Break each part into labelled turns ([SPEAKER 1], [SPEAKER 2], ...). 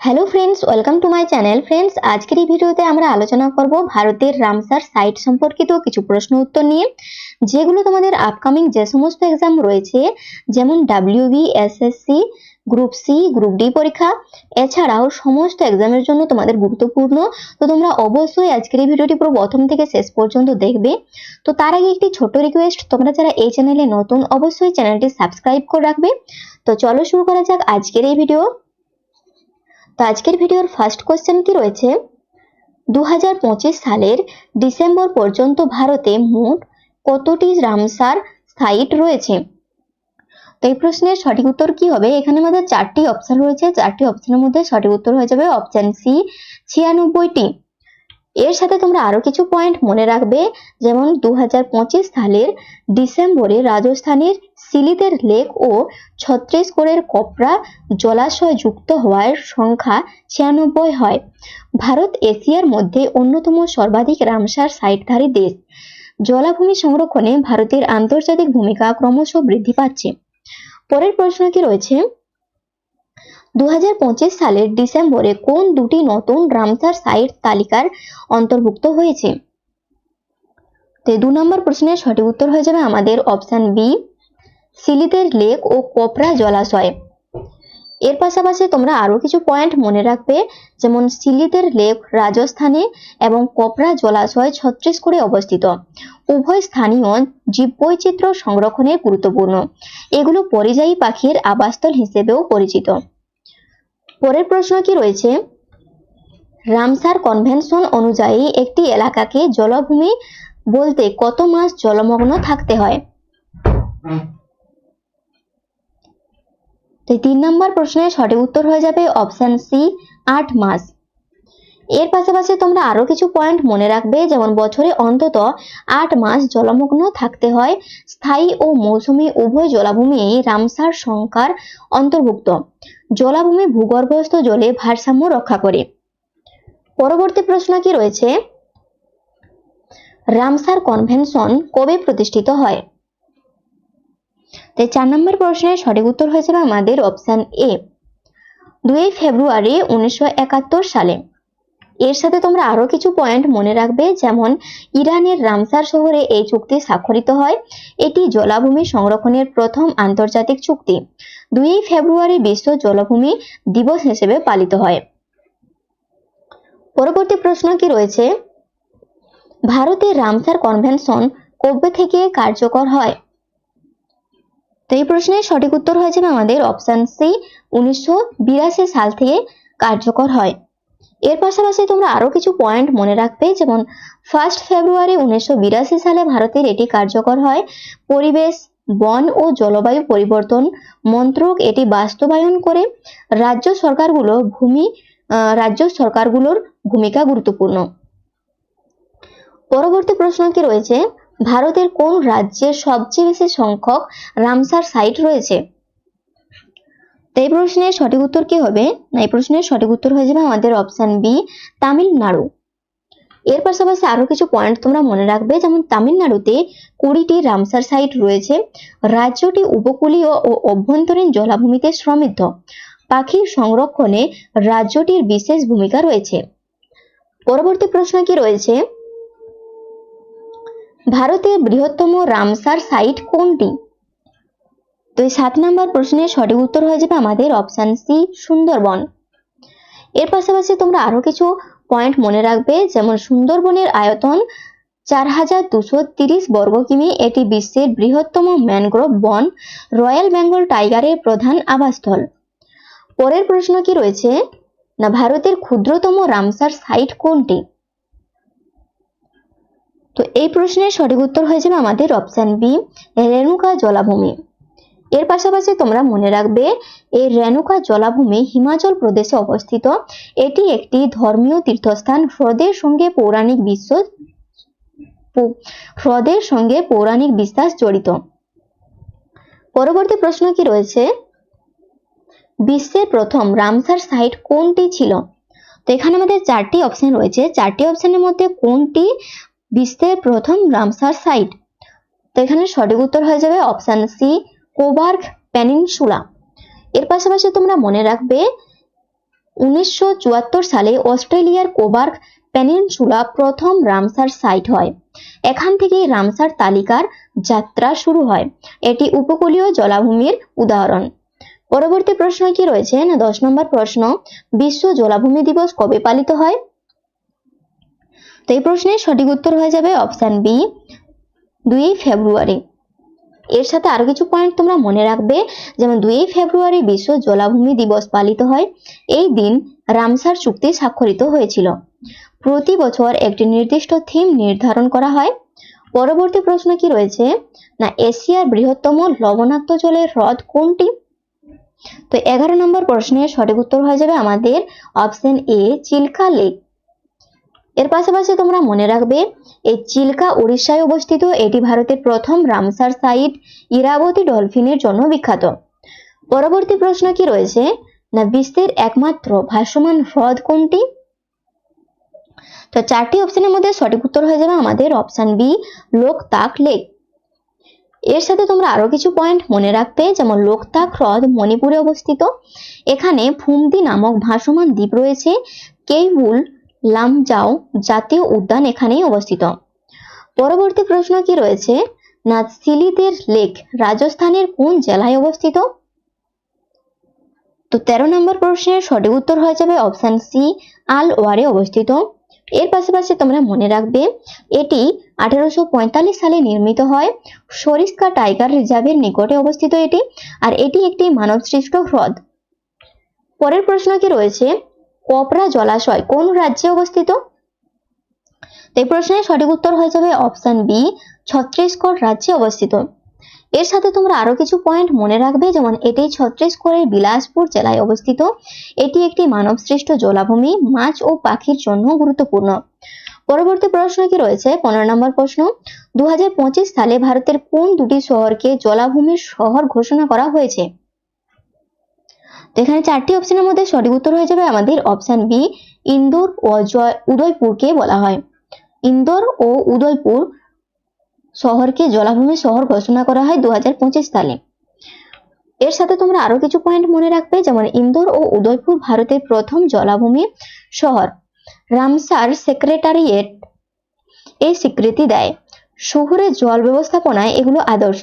[SPEAKER 1] Hello friends, welcome to my channel. Friends, আজকের এই ভিডিওতে আমরা আলোচনা করব ভারতের রামসার সাইট সম্পর্কিত কিছু প্রশ্ন উত্তর নিয়ে, যেগুলো তোমাদের আপকামিং যে সমস্ত এক্সাম রয়েছে, যেমন WB, SSC, group C, group D পরীক্ষা, এছাড়াও সমস্ত এক্সামের জন্য তোমাদের গুরুত্বপূর্ণ। তো তোমরা অবশ্যই আজকের এই ভিডিওটি পুরো প্রথম থেকে শেষ পর্যন্ত দেখবে। তো তার আগে একটি ছোট রিকোয়েস্ট, তোমরা যারা এই চ্যানেলে নতুন অবশ্যই চ্যানেলটি সাবস্ক্রাইব করে রাখবে। তো চলো শুরু করা যাক আজকের এই ভিডিও। তো আজকের ভিডিওর ফার্স্ট কোশ্চেন কি রয়েছে, 2025 সালের ডিসেম্বর পর্যন্ত ভারতে মোট কতটি রামসার সাইট রয়েছে? তো এই প্রশ্নের সঠিক উত্তর কি হবে? এখানে আমাদের চারটি অপশন রয়েছে, চারটি অপশনের মধ্যে সঠিক উত্তর হয়ে যাবে অপশন সি, 96টি। এর সাথে তোমরা আরো কিছু পয়েন্ট মনে রাখবে, যেমন 2025 সালের ডিসেম্বরে রাজস্থানের সিলিতের লেক ও ছত্তিশগড়ের কপরা জলাশয় যুক্ত হওয়ার সংখ্যা 96 হয়। ভারত এশিয়ার মধ্যে অন্যতম সর্বাধিক রামসার সাইটধারী দেশ। জলাভূমি সংরক্ষণে ভারতের আন্তর্জাতিক ভূমিকা ক্রমশ বৃদ্ধি পাচ্ছে। পরের প্রশ্ন কি রয়েছে, 2025 সালের ডিসেম্বরে কোন দুটি নতুন রামসার সাইট তালিকার অন্তর্ভুক্ত হয়েছে? তো 2 নম্বর প্রশ্নের সঠিক উত্তর হয়ে যাবে আমাদের অপশন বি, সিলিতের লেক ও কোপরা জলাশয়। এর পাশাপাশি তোমরা আরো কিছু পয়েন্ট মনে রাখবে, যেমন সিলিতের লেক রাজস্থানে এবং কোপরা জলাশয় ছত্তিশগড়ে অবস্থিত। উভয় স্থানীয় জীববৈচিত্র্য সংরক্ষণে গুরুত্বপূর্ণ। এগুলো পরিযায়ী পাখির আবাসস্থল হিসেবেও পরিচিত। পরের প্রশ্ন কি রয়েছে, রামসার কনভেনশন অনুযায়ী একটি এলাকাকে জলাভূমি বলতে কত মাস জলমগ্ন থাকতে হয়? তো 3 নম্বর প্রশ্নের সঠিক উত্তর হয়ে যাবে অপশন সি, 8 মাস। এর পাশাপাশি তোমরা আরো কিছু পয়েন্ট মনে রাখবে, যেমন বছরে অন্তত 8 মাস জলমগ্ন থাকতে হয়। স্থায়ী ও মৌসুমী উভয় জলাভূমি রামসার সংখ্যার অন্তর্ভুক্ত। জলাভূমি ভূগর্ভস্থ জলে ভারসাম্য রক্ষা করে। পরবর্তী প্রশ্ন কি রয়েছে, রামসার কনভেনশন কবে প্রতিষ্ঠিত হয়? তাই 4 নম্বর প্রশ্নের সঠিক উত্তর হয়ে যাবে আমাদের অপশন এ, 2 ফেব্রুয়ারি 1971 সালে। এর সাথে তোমরা আরো কিছু পয়েন্ট মনে রাখবে, যেমন ইরানের রামসার শহরে এই চুক্তি স্বাক্ষরিত হয়। এটি জলাভূমি সংরক্ষণের প্রথম আন্তর্জাতিক চুক্তি। 2 ফেব্রুয়ারি বিশ্ব জলাভূমি দিবস হিসেবে পালিত হয়। পরবর্তী প্রশ্ন কি রয়েছে, ভারতের রামসার কনভেনশন কবে থেকে কার্যকর হয়? তো এই প্রশ্নের সঠিক উত্তর হয়ে যাবে আমাদের অপশন সি, 1982 সাল থেকে কার্যকর হয়। এর পাশাপাশি তোমরা আরো কিছু পয়েন্ট মনে রাখবে, যেমন 1 ফেব্রুয়ারি 1982 সালে ভারতের এটি কার্যকর হয়। পরিবেশ, বন ও জলবায়ু পরিবর্তন মন্ত্রক এটি বাস্তবায়ন করে। রাজ্য সরকারগুলোর ভূমিকা গুরুত্বপূর্ণ। পরবর্তী প্রশ্ন কি রয়েছে, ভারতের কোন রাজ্যের সবচেয়ে বেশি সংখ্যক রামসার সাইট রয়েছে? তো এই প্রশ্নের সঠিক উত্তর কি হবে? না, এই প্রশ্নের সঠিক উত্তর হয়ে যাবে আমাদের অপশন বি, তামিলনাড়ু। এর পাশাপাশি আরো কিছু পয়েন্ট তোমরা মনে রাখবে, যেমন তামিলনাড়ুতে 20টি রামসার সাইট রয়েছে। রাজ্যটি উপকূলীয় ও অভ্যন্তরীণ জলাভূমিতে সমৃদ্ধ। পাখির সংরক্ষণে রাজ্যটির বিশেষ ভূমিকা রয়েছে। পরবর্তী প্রশ্ন কি রয়েছে, ভারতের বৃহত্তম রামসার সাইট কোনটি? তো এই 7 নম্বর প্রশ্নের সঠিক উত্তর হয়ে যাবে আমাদের অপশন সি, সুন্দরবন। এর পাশাপাশি তোমরা আরো কিছু পয়েন্ট মনে রাখবে, যেমন সুন্দরবনের আয়তন 4230 বর্গ কিমি। এটি বিশ্বের বৃহত্তম ম্যানগ্রোভ বন। রয়্যাল বেঙ্গল টাইগারের প্রধান আবাসস্থল। পরের প্রশ্ন কি রয়েছে, না ভারতের ক্ষুদ্রতম রামসার সাইট কোনটি? তো এই প্রশ্নের সঠিক উত্তর হয়ে যাবে আমাদের অপশন বি, রেণুকা জলাভূমি। এর পাশাপাশি তোমরা মনে রাখবে, এই রেণুকা জলাভূমি হিমাচল প্রদেশে অবস্থিত। এটি একটি ধর্মীয় তীর্থস্থান। হ্রদের সঙ্গে পৌরাণিক বিশ্বাস জড়িত। পরবর্তী প্রশ্ন কি রয়েছে, বিশ্বের প্রথম রামসার সাইট কোনটি ছিল? তো এখানে আমাদের 4টি অপশন রয়েছে। 4টি অপশনের মধ্যে কোনটি বিশ্বের প্রথম রামসার সাইট? তো এখানে সঠিক উত্তর হয়ে যাবে অপশন সি, কোবার্গ পেনিনসুলা। এর পাশাপাশি তোমরা মনে রাখবে, 1974 সালে অস্ট্রেলিয়ার কোবার্গ পেনিনসুলা প্রথম রামসার সাইট হয়। এখান থেকেই রামসার তালিকার যাত্রা শুরু হয়। এটি উপকূলীয় জলাভূমির উদাহরণ। পরবর্তী প্রশ্ন কি রয়েছে না 10 নম্বর প্রশ্ন, বিশ্ব জলাভূমি দিবস কবে পালিত হয়? তো এই প্রশ্নের সঠিক উত্তর হয়ে যাবে অপশন বি, 2 ফেব্রুয়ারি। এর সাথে আরো কিছু পয়েন্ট তোমরা মনে রাখবে, যেমন 2 ফেব্রুয়ারি বিশ্ব জলাভূমি দিবস পালিত হয়। এই দিন রামসার চুক্তি স্বাক্ষরিত হয়েছিল। প্রতি বছর একটি নির্দিষ্ট থিম নির্ধারণ করা হয়। পরবর্তী প্রশ্ন কি রয়েছে না এশিয়ার বৃহত্তম লবণাক্ত জলের হ্রদ কোনটি? তো 11 নম্বর প্রশ্নের সঠিক উত্তর হয়ে যাবে আমাদের অপশন এ, চিল্কা লেক। এর পাশাপাশি তোমরা মনে রাখবে এই চিল্কা উড়িষ্যায় অবস্থিত। এটি ভারতের প্রথম রামসার সাইট ইরাবতী ডলফিনের জন্য বিখ্যাত। পরবর্তী প্রশ্ন কি রয়েছে না বিশ্বের একমাত্র ভাসমান হ্রদ কোনটি? তো 4টি অপশনের মধ্যে সঠিক উত্তর হয়ে যাবে আমাদের অপশন বি, লোকতাক লেক। এর সাথে তোমরা আরো কিছু পয়েন্ট মনে রাখবে, যেমন লোকতাক হ্রদ মণিপুরে অবস্থিত। এখানে ফুমদি নামক ভাসমান দ্বীপ রয়েছে। কেইবুল লামজাও জাতীয় উদ্যান এখানেই অবস্থিত। পরবর্তী প্রশ্ন কি রয়েছে না সিলিদের লেক রাজস্থানের কোন জেলায় অবস্থিত? তো 13 নম্বর প্রশ্নের সঠিক উত্তর হয়ে যাবে অপশন সি, আলওয়ারে অবস্থিত। এর পাশাপাশি তোমরা মনে রাখবে এটি 1845 সালে নির্মিত হয়। সরিস্কা টাইগার রিজার্ভের নিকটে অবস্থিত এটি, আর এটি একটি মানবসৃষ্ট হ্রদ। পরের প্রশ্ন কি রয়েছে কপরা জলাশয় কোন রাজ্যে অবস্থিত? এই প্রশ্নের সঠিক উত্তর হয়ে যাবে অপশন বি, ছত্তিশগড় রাজ্যে অবস্থিত। এর সাথে তোমরা আরো কিছু পয়েন্ট মনে রাখবে, যেমন এটি ছত্তিশগড়ের বিলাসপুর জেলায় অবস্থিত। এটি একটি মানবসৃষ্ট জলাভূমি, মাছ ও পাখির জন্য গুরুত্বপূর্ণ। পরবর্তী প্রশ্ন কি রয়েছে 15 নম্বর প্রশ্ন, 2025 সালে ভারতের কোন দুটি শহরকে জলাভূমির শহর ঘোষণা করা হয়েছে? তো এখানে 4টি অপশনের মধ্যে সঠিক উত্তর হয়ে যাবে আমাদের অপশন বি, ইন্দোর ও উদয়পুরকে বলা হয়। ইন্দোর ও উদয়পুর শহরকে জলাভূমি শহর ঘোষণা করা হয় 2025 সালে। এর সাথে তোমরা আরো কিছু পয়েন্ট মনে রাখবে, যেমন ইন্দোর ও উদয়পুর ভারতের প্রথম জলাভূমি শহর। রামসার সেক্রেটারিয়েট এই স্বীকৃতি দেয়। শহরের জল ব্যবস্থাপনায় এগুলো আদর্শ।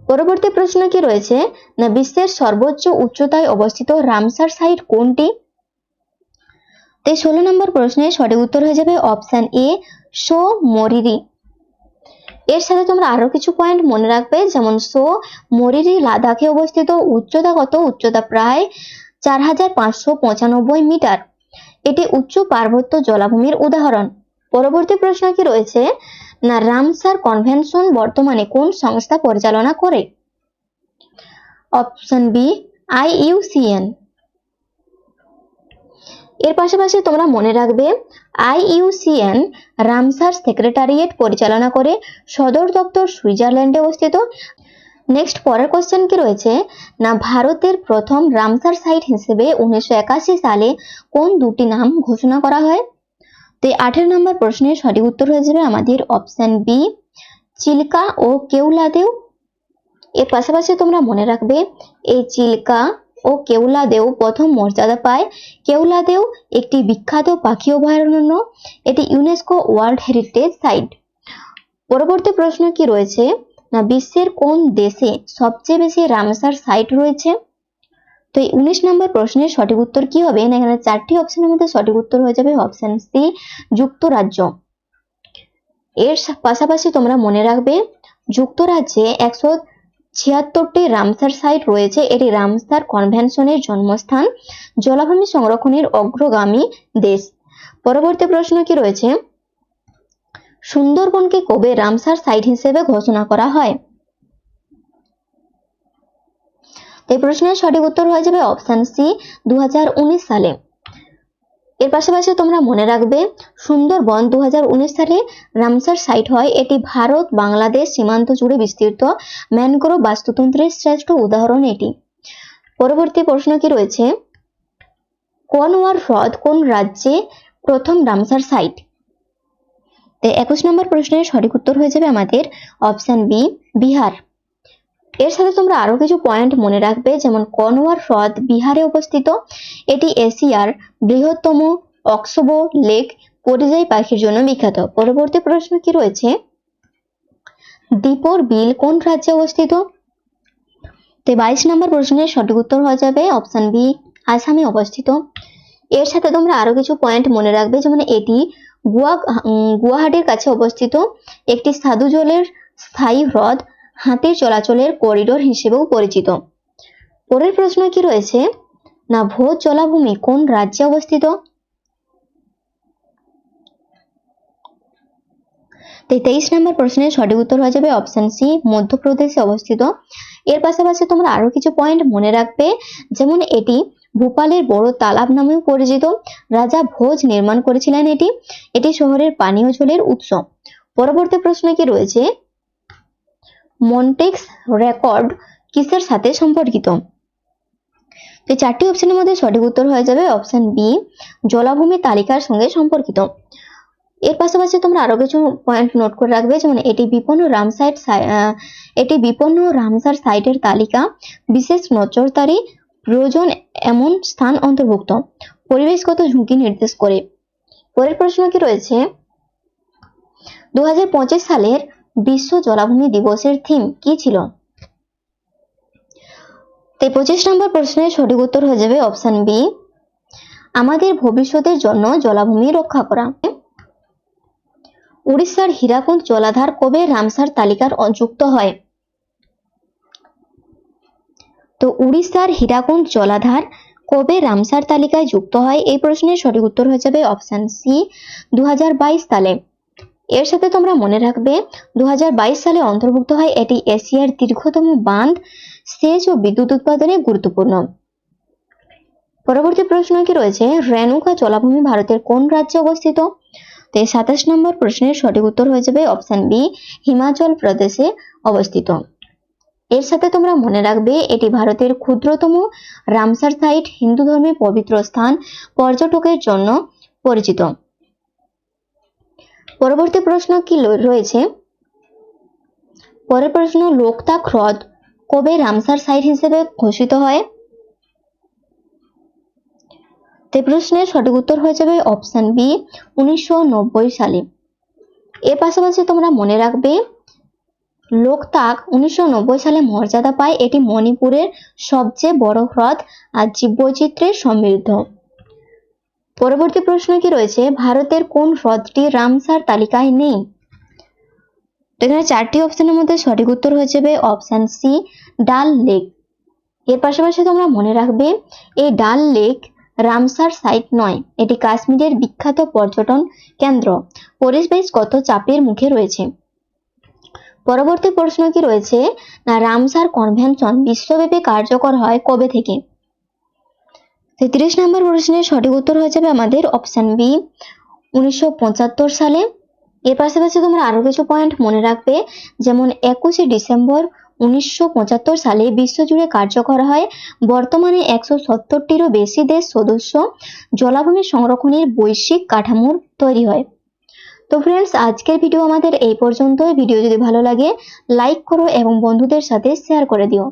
[SPEAKER 1] পরবর্তী প্রশ্ন কি রয়েছে না বিশ্বের সর্বোচ্চ উচ্চতায় অবস্থিত রামসার সাইট কোনটি? 16 নম্বর প্রশ্নের সঠিক উত্তর হয়ে যাবে অপশন এ, সো মরিরি। এর সাথে তোমরা আরো কিছু পয়েন্ট মনে রাখবে, যেমন সো মরিরি লাদাখে অবস্থিত। উচ্চতা কত? উচ্চতা প্রায় 4595 মিটার। এটি উচ্চ পার্বত্য জলাভূমির উদাহরণ। পরবর্তী প্রশ্ন কি রয়েছে না রামসার কনভেনশন বর্তমানে কোন সংস্থা পরিচালনা করে? Option B, IUCN। এর পাশাপাশি তোমরা মনে রাখবে IUCN রামসার সেক্রেটারিয়েট পরিচালনা করে। সদর দপ্তর সুইজারল্যান্ডে অবস্থিত। নেক্সট পরের কোশ্চেন কি রয়েছে না ভারতের প্রথম রামসার সাইট হিসেবে 1981 সালে কোন দুটি নাম ঘোষণা করা হয়? তো 18 নম্বর প্রশ্নের সঠিক উত্তর হয়ে যাবে আমাদের অপশন বি, চিল্কা ও কেওলাদেও। এর পাশাপাশি তোমরা মনে রাখবে এই চিল্কা ও কেওলাদেও প্রথম মর্যাদা পায়। কেওলাদেও একটি বিখ্যাত পাখি অভয়ারণ্য। এটি ইউনেস্কো ওয়ার্ল্ড হেরিটেজ সাইট। পরবর্তী প্রশ্ন কি রয়েছে না বিশ্বের কোন দেশে সবচেয়ে বেশি রামসার সাইট রয়েছে? তো এই 19 নম্বর প্রশ্নের সঠিক উত্তর কি হবে না এখানে 4টি অপশনের মধ্যে সঠিক উত্তর হয়ে যাবে অপশন সি, যুক্তরাজ্য। এর পাশাপাশি তোমরা মনে রাখবে যুক্তরাজ্যে 176টি রামসার সাইট রয়েছে। এটি রামসার কনভেনশনের জন্মস্থান, জলাভূমি সংরক্ষণের অগ্রগামী দেশ। পরবর্তী প্রশ্ন কি রয়েছে সুন্দরবনকে কবে রামসার সাইট হিসেবে ঘোষণা করা হয়? এই প্রশ্নের সঠিক উত্তর হয়ে যাবে অপশন সি, 2019 সালে। এর পাশাপাশি তোমরা মনে রাখবে সুন্দরবন 2019 সালে রামসার সাইট হয়। এটি ভারত বাংলাদেশ সীমান্ত জুড়ে বিস্তৃত ম্যানগ্রোভ বাস্তুতন্ত্রের শ্রেষ্ঠ উদাহরণ এটি। পরবর্তী প্রশ্ন কি রয়েছে কনওয়ার হ্রদ কোন রাজ্যে প্রথম রামসার সাইট? 21 নম্বর প্রশ্নের সঠিক উত্তর হয়ে যাবে আমাদের অপশন বি, বিহার। এর সাথে তোমরা আরো কিছু পয়েন্ট মনে রাখবে, যেমন কনওয়ার হ্রদ বিহারে অবস্থিত। এটি এশিয়ার বৃহত্তম অক্সবো লেক পরিযায়ী পাখির জন্য বিখ্যাত। পরবর্তী প্রশ্ন কি রয়েছে, দীপর বিল কোন রাজ্যে অবস্থিত? তো 22 নম্বর প্রশ্নের সঠিক উত্তর হয়ে যাবে অপশন বি, আসামে অবস্থিত। এর সাথে তোমরা আরো কিছু পয়েন্ট মনে রাখবে, যেমন এটি গুয়াহাটির কাছে অবস্থিত একটি স্বাদু জলের স্থায়ী হ্রদ, হাতির চলাচলের করিডোর হিসেবেও পরিচিত। পরের প্রশ্ন কি রয়েছে না, ভোজ জলাভূমি কোন রাজ্যে অবস্থিত? 23 নম্বর প্রশ্নের সঠিক উত্তর হয়ে যাবে অপশন সি, মধ্যপ্রদেশে অবস্থিত। এর পাশাপাশি তোমরা আরো কিছু পয়েন্ট মনে রাখবে, যেমন এটি ভোপালের বড় তালাব নামেও পরিচিত। রাজা ভোজ নির্মাণ করেছিলেন এটি। এটি শহরের পানীয় জলের উৎস। পরবর্তী প্রশ্ন কি রয়েছে, মন্টেক্স রেকর্ড কিসের সাথে সম্পর্কিত? তো চারটি অপশনের মধ্যে সঠিক উত্তর হয়ে যাবে অপশন বি, জলাভূমি তালিকার সঙ্গে সম্পর্কিত। এর পাশাপাশি তোমরা আরো কিছু পয়েন্ট নোট করে রাখবে, যেমন এটি বিপন্ন রামসার সাইটের তালিকা, বিশেষ নজরদারি প্রয়োজন এমন স্থান অন্তর্ভুক্ত, পরিবেশগত ঝুঁকি নির্দেশ করে। পরের প্রশ্ন কি রয়েছে, 2025 সালের বিশ্ব জলাভূমি দিবসের থিম কি ছিল? 25 নম্বর প্রশ্নের সঠিক উত্তর হয়ে যাবে অপশন বি, আমাদের ভবিষ্যতের জন্য জলাভূমি রক্ষা করা। উড়িষ্যার হীরাকুদ জলাধার কবে রামসার তালিকার যুক্ত হয়? তো উড়িষ্যার হীরাকুদ জলাধার কবে রামসার তালিকায় যুক্ত হয়? এই প্রশ্নের সঠিক উত্তর হয়ে যাবে অপশন সি, 2022 সালে। এর সাথে তোমরা মনে রাখবে 2022 সালে অন্তর্ভুক্ত হয়। এটি এশিয়ার দীর্ঘতম বাঁধ, সেচ ও বিদ্যুৎ উৎপাদনে গুরুত্বপূর্ণ। পরবর্তী প্রশ্ন কি রয়েছে, রেণুকা জলাভূমি ভারতের কোন রাজ্যে অবস্থিত? তো 27 নম্বর প্রশ্নের সঠিক উত্তর হয়ে যাবে অপশন বি, হিমাচল প্রদেশে অবস্থিত। এর সাথে তোমরা মনে রাখবে এটি ভারতের ক্ষুদ্রতম রামসার সাইট, হিন্দু ধর্মের পবিত্র স্থান, পর্যটকের জন্য পরিচিত। পরবর্তী প্রশ্ন কি রয়েছে, পরের প্রশ্ন, লোকতাক হ্রদ কবে রামসার সাইট হিসেবে ঘোষিত হয়? তে প্রশ্নের সঠিক উত্তর হয়ে যাবে অপশন বি, 1990 সালে। এর পাশাপাশি তোমরা মনে রাখবে লোকতাক 1990 সালে মর্যাদা পায়। এটি মণিপুরের সবচেয়ে বড় হ্রদ আর জীববৈচিত্র্যের সমৃদ্ধ। পরবর্তী প্রশ্ন কি রয়েছে, ভারতের কোন হ্রদটি রামসার তালিকায় নেই? এখানে চারটি অপশনের মধ্যে সঠিক উত্তর হয়ে যাবে অপশন সি, ডাল লেক। এর পাশাপাশি তোমরা মনে রাখবে এই ডাল লেক রামসার সাইট নয়, এটি কাশ্মীরের বিখ্যাত পর্যটন কেন্দ্র, পরিবেশগত চাপের মুখে রয়েছে। পরবর্তী প্রশ্ন কি রয়েছে না, রামসার কনভেনশন বিশ্বব্যাপী কার্যকর হয় কবে থেকে? 33 নম্বর প্রশ্নের সঠিক উত্তর হয়ে যাবে আমাদের অপশন বি, 1975 সালে। এর পাশাপাশি তোমরা আরো কিছু পয়েন্ট মনে রাখবে, যেমন 21 ডিসেম্বর 1975 সালে বিশ্বজুড়ে কার্যকর হয়। বর্তমানে 170টিরও বেশি দেশ সদস্য, জলাভূমি সংরক্ষণের বৈশ্বিক কাঠামোর তৈরি হয়। তো ফ্রেন্ডস, আজকের ভিডিও আমাদের এই পর্যন্তই। ভিডিও যদি ভালো লাগে লাইক করো এবং বন্ধুদের সাথে শেয়ার করে দিও।